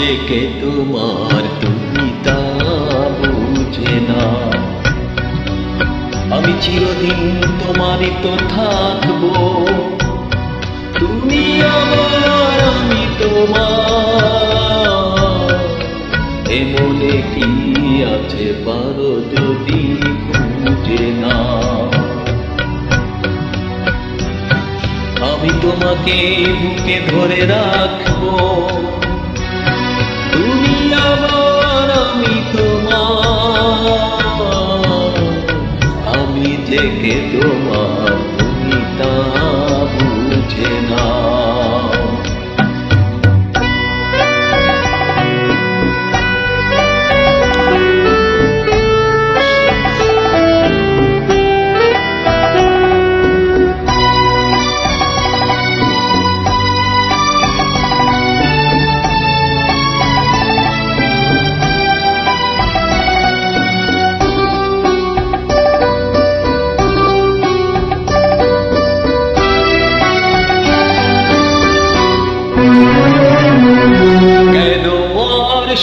যে কে তোমার তুমি তা বুঝে না। আমি চিরদিন তোমারই তো থাকবো, তুমি আমার আমি তোমার। এমনে কি আছে পারো যদি খুঁজে না। আমি তোমাকে বুকে ধরে রাখবো, তুমি আমার আমি তোমার। আমি যে কে তোমার তুমি তা বুঝে না।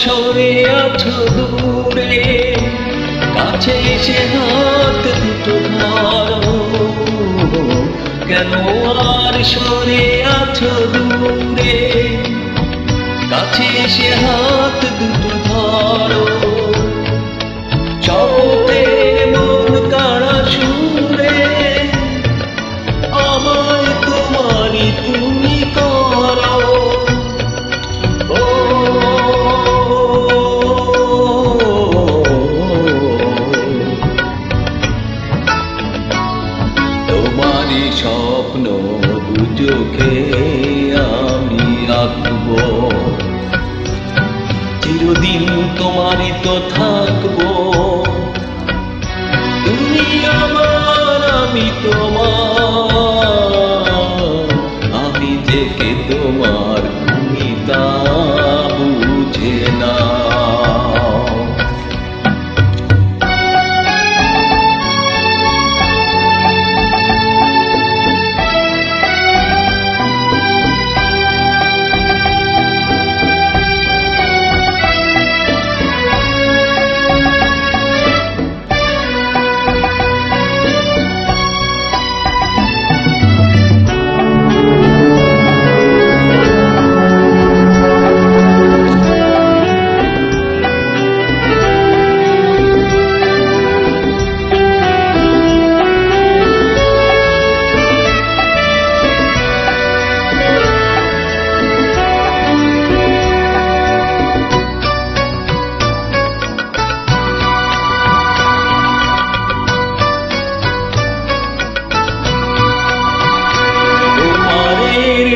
সরে আছো দূরে, কাছে এসে হাত দুটো ধরো। কেন আর সরে আছো দূরে, কাছে এসে হাত দুটো ধরো। শপথে মন কাড়া সুরে আমায় তোমারই তুমি করো। তোমারই স্বপ্ন দু চোখে আমি আঁকবো, চিরদিন তোমারই তো থাকবো। তুমি আমার আমি তোমার। আমি যে কে তোমার তুমি তা বুঝে না।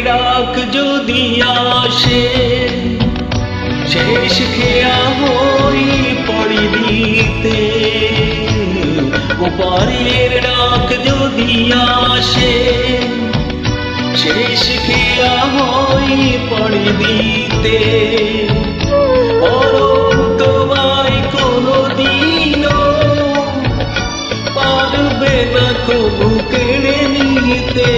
ডাক যদি আসে শেষ খেয়া হই পড়ি দিতে। ওপারের ডাক যদি আসে শেষ খেয়া হই পড়ি দিতে। তোমায় কোনদিনও পারবে না কবু কেড়ে নিতে।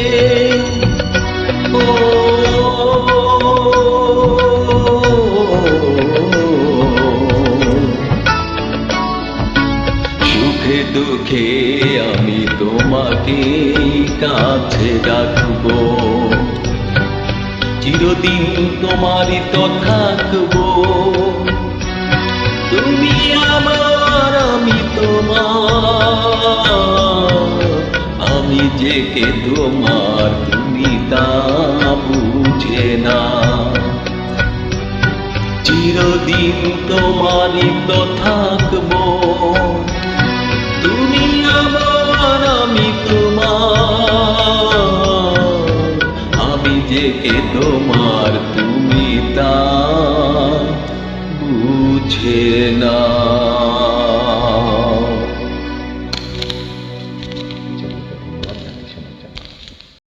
সুখে দুঃখে আমি তোমাকে কাছে রাখবো, চিরদিন তোমারই তো থাকবো। তুমি আমার আমি তোমার। আমি যে কে তোমার তুমি তা বুঝে না। চিরদিন তোমারই তো থাকবো, তুমি আমার আমি তোমার। আমি যে কে তোমার তুমি তা বুঝে না।